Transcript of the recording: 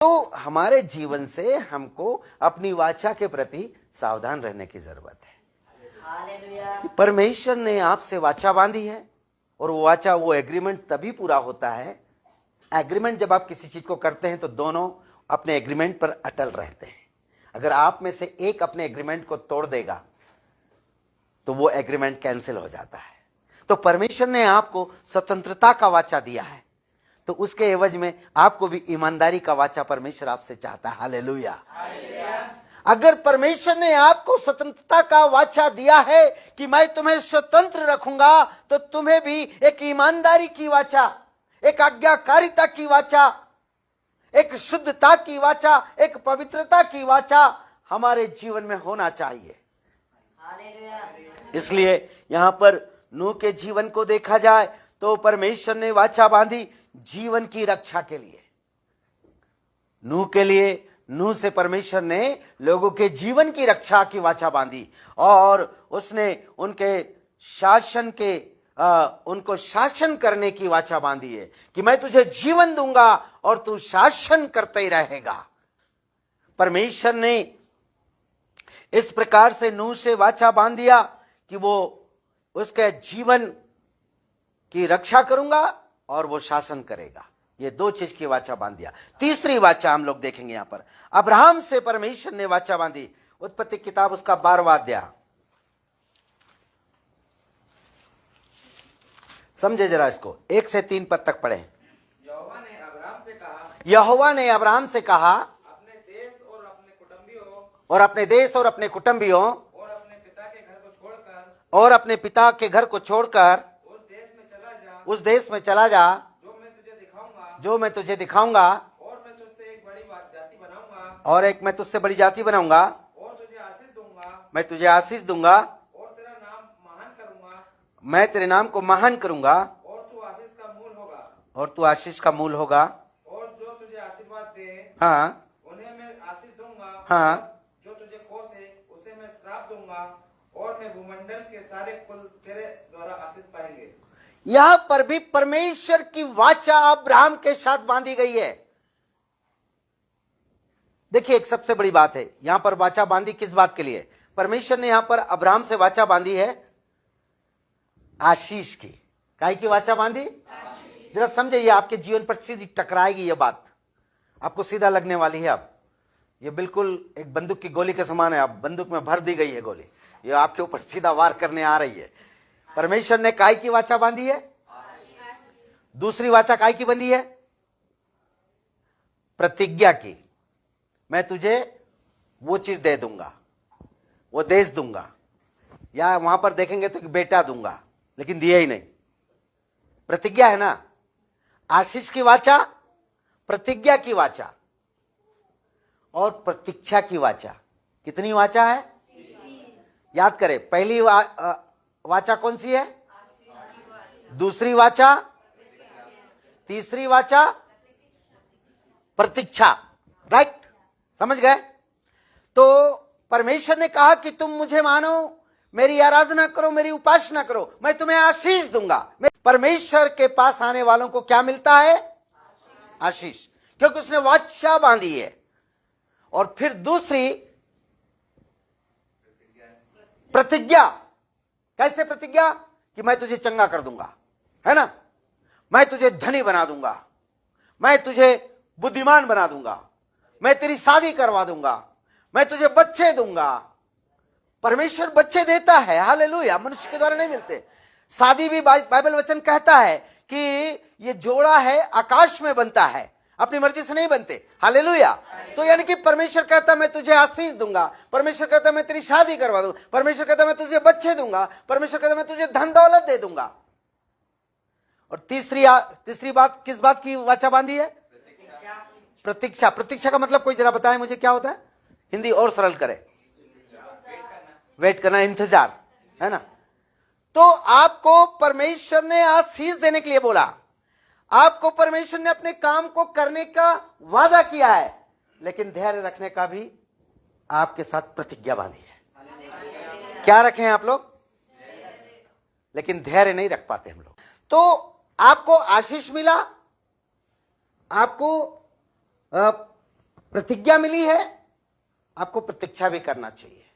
तो हमारे जीवन से हमको अपनी वाचा के प्रति सावधान रहने की जरूरत है। परमेश्वर ने आपसे वाचा बांधी है और वो वाचा, वो एग्रीमेंट तभी पूरा होता है। एग्रीमेंट जब आप किसी चीज को करते हैं तो दोनों अपने एग्रीमेंट पर अटल रहते हैं। अगर आप में से एक अपने एग्रीमेंट को तोड़ देगा तो वो एग्रीमेंट कैंसिल हो जाता है। तो परमेश्वर ने आपको स्वतंत्रता का वाचा दिया है, तो उसके एवज में आपको भी ईमानदारी का वाचा परमेश्वर आपसे चाहता है। हालेलुया। अगर परमेश्वर ने आपको स्वतंत्रता का वाचा दिया है कि मैं तुम्हें स्वतंत्र रखूंगा, तो तुम्हें भी एक ईमानदारी की वाचा, एक आज्ञाकारिता की वाचा, एक शुद्धता की वाचा, एक पवित्रता की वाचा हमारे जीवन में होना चाहिए। इसलिए यहां पर नूह के जीवन को देखा जाए तो परमेश्वर ने वाचा बांधी जीवन की रक्षा के लिए। नूह के लिए, नूह से परमेश्वर ने लोगों के जीवन की रक्षा की वाचा बांधी और उसने उनके शासन के उनको शासन करने की वाचा बांधी है कि मैं तुझे जीवन दूंगा और तू शासन करते ही रहेगा। परमेश्वर ने इस प्रकार से नूह से वाचा बांध दिया कि वो उसके जीवन की रक्षा करूंगा और वो शासन करेगा। ये दो चीज की वाचा बांध दिया। तीसरी वाचा हम लोग देखेंगे यहां पर, अब्राहम से परमेश्वर ने वाचा बांधी। उत्पत्ति किताब उसका 12वां अध्याय, समझे जरा इसको, 1 से 3 पद तक पढ़े। यहोवा ने अब्राहम से कहा, यहोवा ने अब्राहम से कहा, अपने देश और अपने कुटुंबियों और अपने देश और अपने कुटुंबियों और अपने पिता के घर को छोड़कर और अपने पिता के घर को छोड़कर उस देश में चला जा, उस देश में चला जा जो मैं तुझे दिखाऊंगा, जो मैं तुझे दिखाऊंगा, और मैं तुझसे एक बड़ी जाति बनाऊंगा, और एक मैं तुझसे बड़ी जाति बनाऊंगा, और तुझे आशीष दूंगा, मैं तुझे आशीष दूंगा, और तेरा नाम महान करूंगा, मैं तेरे नाम को महान करूंगा, और तू आशीष का मूल होगा, और तू आशीष का मूल होगा। और जो तुझे आशीर्वाद दे हाँ उन्हें मैं आशीष दूंगा, हाँ, जो तुझे कोसे उसे मैं श्राप दूंगा, और मैं भूमंडल के सारे कुल तेरे द्वारा आशीष पाएंगे। यहां पर भी परमेश्वर की वाचा अब्राहम के साथ बांधी गई है। देखिए, एक सबसे बड़ी बात है, यहां पर वाचा बांधी किस बात के लिए? परमेश्वर ने यहां पर अब्राहम से वाचा बांधी है आशीष की। काय की वाचा बांधी? जरा समझे, ये आपके जीवन पर सीधी टकराएगी, ये बात आपको सीधा लगने वाली है। अब ये बिल्कुल एक बंदूक की गोली के समान है। अब बंदूक में भर दी गई है गोली, ये आपके ऊपर सीधा वार करने आ रही है। परमेश्वर ने काय की वाचा बांधी है? दूसरी वाचा काय की बंधी है? प्रतिज्ञा की। मैं तुझे वो चीज दे दूंगा, वो देश दूंगा, या वहां पर देखेंगे तो बेटा दूंगा, लेकिन दिया ही नहीं। प्रतिज्ञा है ना, आशीष की वाचा, प्रतिज्ञा की वाचा और प्रतीक्षा की वाचा। कितनी वाचा है? याद करें, पहली वाचा कौन सी है? दूसरी वाचा, तीसरी वाचा प्रतीक्षा। राइट, समझ गए? तो परमेश्वर ने कहा कि तुम मुझे मानो, मेरी आराधना करो, मेरी उपासना करो, मैं तुम्हें आशीष दूंगा। परमेश्वर के पास आने वालों को क्या मिलता है? आशीष, क्योंकि उसने वाचा बांधी है। और फिर दूसरी प्रतिज्ञा। कैसे प्रतिज्ञा? कि मैं तुझे चंगा कर दूंगा, है ना, मैं तुझे धनी बना दूंगा, मैं तुझे बुद्धिमान बना दूंगा, मैं तेरी शादी करवा दूंगा, मैं तुझे बच्चे दूंगा। परमेश्वर बच्चे देता है, हालेलुया, मनुष्य के द्वारा नहीं मिलते। शादी भी बाइबल वचन कहता है कि ये जोड़ा है आकाश में बनता है, अपनी मर्जी से नहीं बनते। हालेलुया। तो यानी कि परमेश्वर कहता मैं तुझे आशीष दूंगा, परमेश्वर कहता मैं तेरी शादी करवा दूंगा, परमेश्वर कहता मैं तुझे बच्चे दूंगा, परमेश्वर कहता मैं तुझे धन दौलत दे दूंगा। और तीसरी बात, किस बात की वाचा बांधी है? प्रतीक्षा। प्रतीक्षा का मतलब कोई जरा बताए मुझे, क्या होता है? हिंदी और सरल करे। वेट करना, इंतजार, है ना। तो आपको परमेश्वर ने आशीष देने के लिए बोला, आपको परमेश्वर ने अपने काम को करने का वादा किया है, लेकिन धैर्य रखने का भी आपके साथ प्रतिज्ञा बांधी है। क्या रखें आप लोग? लेकिन धैर्य नहीं रख पाते हम लोग। तो आपको आशीष मिला, आपको प्रतिज्ञा मिली है, आपको प्रतीक्षा भी करना चाहिए।